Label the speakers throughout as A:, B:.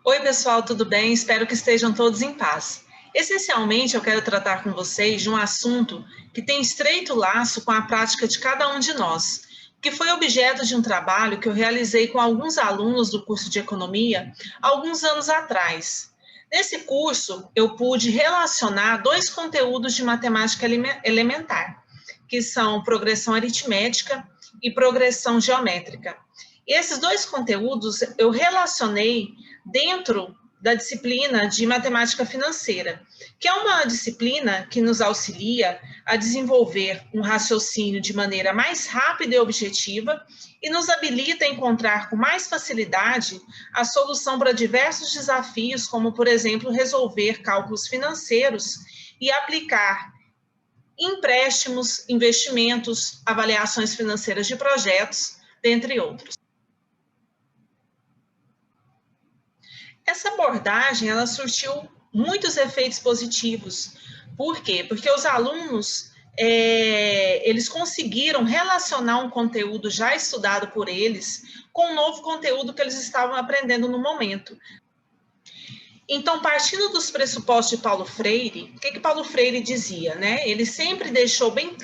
A: Oi, pessoal, tudo bem? Espero que estejam todos em paz. Essencialmente, eu quero tratar com vocês de um assunto que tem estreito laço com a prática de cada um de nós, que foi objeto de um trabalho que eu realizei com alguns alunos do curso de Economia alguns anos atrás. Nesse curso, eu pude relacionar dois conteúdos de matemática elementar, que são progressão aritmética e progressão geométrica. E esses dois conteúdos eu relacionei dentro da disciplina de matemática financeira, que é uma disciplina que nos auxilia a desenvolver um raciocínio de maneira mais rápida e objetiva e nos habilita a encontrar com mais facilidade a solução para diversos desafios, como, por exemplo, resolver cálculos financeiros e aplicar empréstimos, investimentos, avaliações financeiras de projetos, dentre outros. Essa abordagem, ela surtiu muitos efeitos positivos. Por quê? Porque os alunos, eles conseguiram relacionar um conteúdo já estudado por eles com um novo conteúdo que eles estavam aprendendo no momento. Então, partindo dos pressupostos de Paulo Freire, o que Paulo Freire dizia, né? Ele sempre deixou bem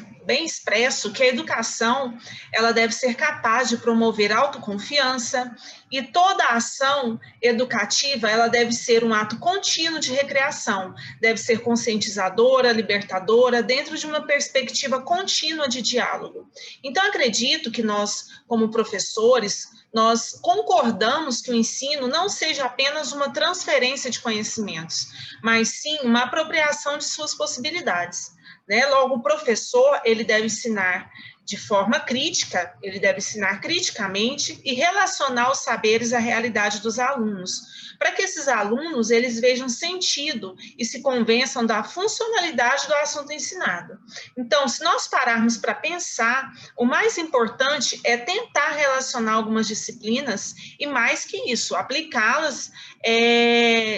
A: expresso que a educação ela deve ser capaz de promover autoconfiança e toda ação educativa ela deve ser um ato contínuo de recreação, deve ser conscientizadora, libertadora, dentro de uma perspectiva contínua de diálogo. Então, acredito que nós, como professores, nós concordamos que o ensino não seja apenas uma transferência de conhecimentos, mas sim uma apropriação de suas possibilidades. Né? Logo, o professor ele deve ensinar de forma crítica, ele deve ensinar criticamente e relacionar os saberes à realidade dos alunos, para que esses alunos eles vejam sentido e se convençam da funcionalidade do assunto ensinado. Então, se nós pararmos para pensar, o mais importante é tentar relacionar algumas disciplinas e, mais que isso, aplicá-las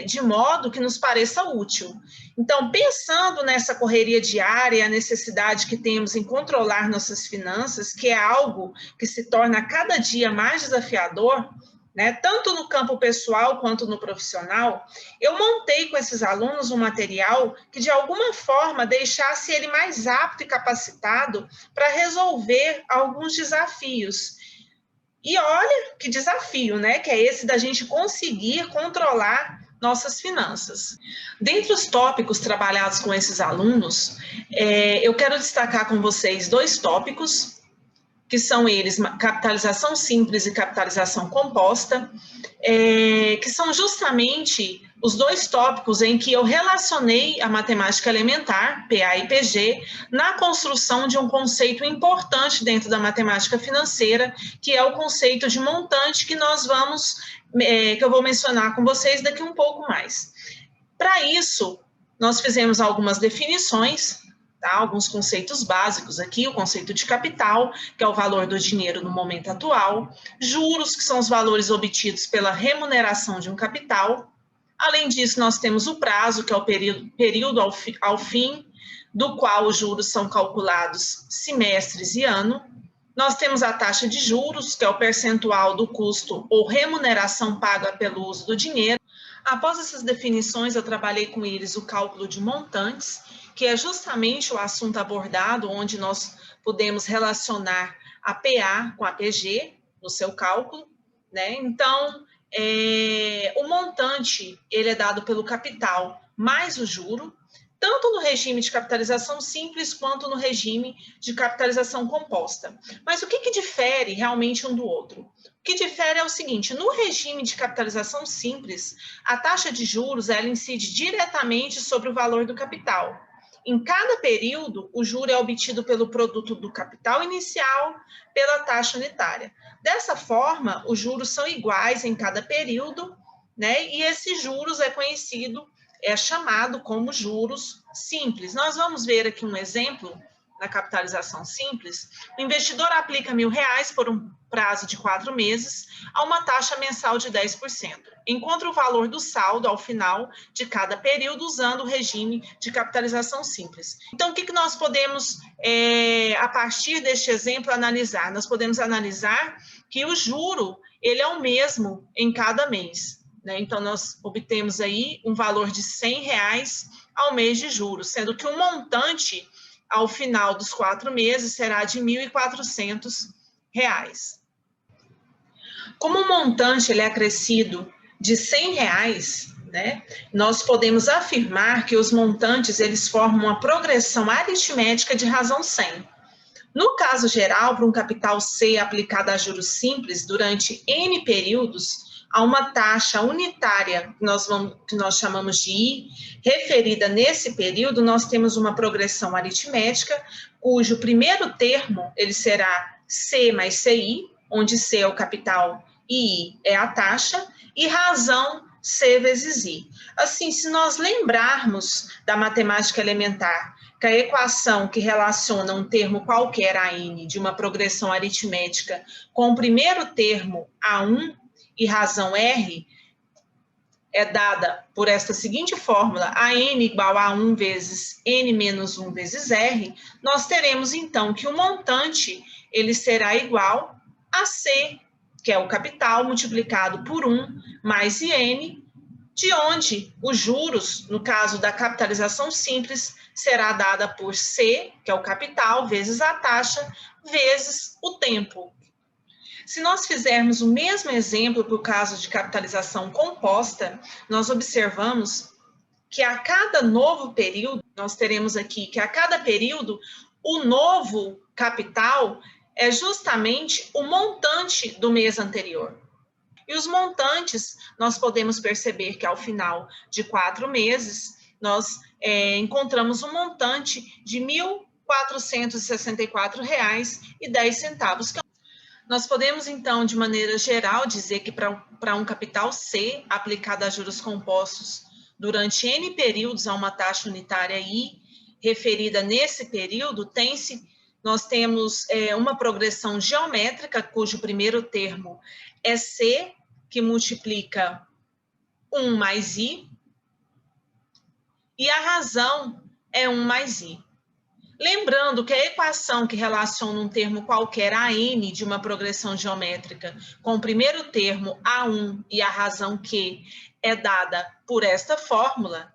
A: de modo que nos pareça útil. Então, pensando nessa correria diária e a necessidade que temos em controlar nossas finanças, que é algo que se torna a cada dia mais desafiador, né, tanto no campo pessoal quanto no profissional, eu montei com esses alunos um material que, de alguma forma, deixasse ele mais apto e capacitado para resolver alguns desafios. E olha que desafio, né, que é esse da gente conseguir controlar nossas finanças. Dentre os tópicos trabalhados com esses alunos, eu quero destacar com vocês dois tópicos, que são eles capitalização simples e capitalização composta, que são justamente os dois tópicos em que eu relacionei a matemática elementar, PA e PG, na construção de um conceito importante dentro da matemática financeira, que é o conceito de montante, que nós vamos, que eu vou mencionar com vocês daqui um pouco mais. Para isso, nós fizemos algumas definições, tá? Alguns conceitos básicos aqui, o conceito de capital, que é o valor do dinheiro no momento atual, juros, que são os valores obtidos pela remuneração de um capital. Além disso, nós temos o prazo, que é o período ao fim, do qual os juros são calculados semestres e ano. Nós temos a taxa de juros, que é o percentual do custo ou remuneração paga pelo uso do dinheiro. Após essas definições, eu trabalhei com eles o cálculo de montantes, que é justamente o assunto abordado, onde nós podemos relacionar a PA com a PG no seu cálculo, né? Então, o montante, ele é dado pelo capital mais o juro, tanto no regime de capitalização simples quanto no regime de capitalização composta. Mas o que difere realmente um do outro? O que difere é o seguinte: no regime de capitalização simples, a taxa de juros ela incide diretamente sobre o valor do capital. Em cada período, o juro é obtido pelo produto do capital inicial pela taxa unitária. Dessa forma, os juros são iguais em cada período, né? E esses juros é chamado como juros simples. Nós vamos ver aqui um exemplo na capitalização simples. O investidor aplica R$1.000 por um prazo de 4 meses a uma taxa mensal de 10%. Encontra o valor do saldo ao final de cada período usando o regime de capitalização simples. Então, o que nós podemos, a partir deste exemplo, analisar? Nós podemos analisar que o juro ele é o mesmo em cada mês. né? Então, nós obtemos aí um valor de R$100 ao mês de juros, sendo que o montante, ao final dos 4 meses, será de R$1.400. Como o montante ele é acrescido de R$100, né, nós podemos afirmar que os montantes eles formam uma progressão aritmética de razão 100. No caso geral, para um capital C aplicado a juros simples durante N períodos, há uma taxa unitária, que nós chamamos de I, referida nesse período, nós temos uma progressão aritmética, cujo primeiro termo ele será C mais CI, onde C é o capital e I é a taxa, e razão C vezes I. Assim, se nós lembrarmos da matemática elementar, que a equação que relaciona um termo qualquer, a n, de uma progressão aritmética com o primeiro termo, A1, e razão R, é dada por esta seguinte fórmula, a n igual a 1 vezes n menos 1 vezes R, nós teremos, então, que o montante ele será igual a C, que é o capital, multiplicado por 1 mais IN, de onde os juros, no caso da capitalização simples, será dada por C, que é o capital, vezes a taxa, vezes o tempo. Se nós fizermos o mesmo exemplo para o caso de capitalização composta, nós observamos que a cada novo período, nós teremos aqui que a cada período, o novo capital é justamente o montante do mês anterior. E os montantes, nós podemos perceber que ao final de 4 meses, nós encontramos um montante de R$1.464,10. Nós podemos, então, de maneira geral, dizer que para um capital C, aplicado a juros compostos durante N períodos a uma taxa unitária I, referida nesse período, nós temos uma progressão geométrica, cujo primeiro termo é C, que multiplica 1 mais I, e a razão é 1 mais I. Lembrando que a equação que relaciona um termo qualquer, AN, de uma progressão geométrica, com o primeiro termo, A1, e a razão Q, é dada por esta fórmula,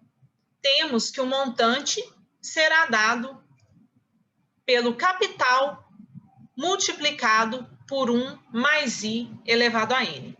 A: temos que o montante será dado pelo capital multiplicado por 1 mais I elevado a N.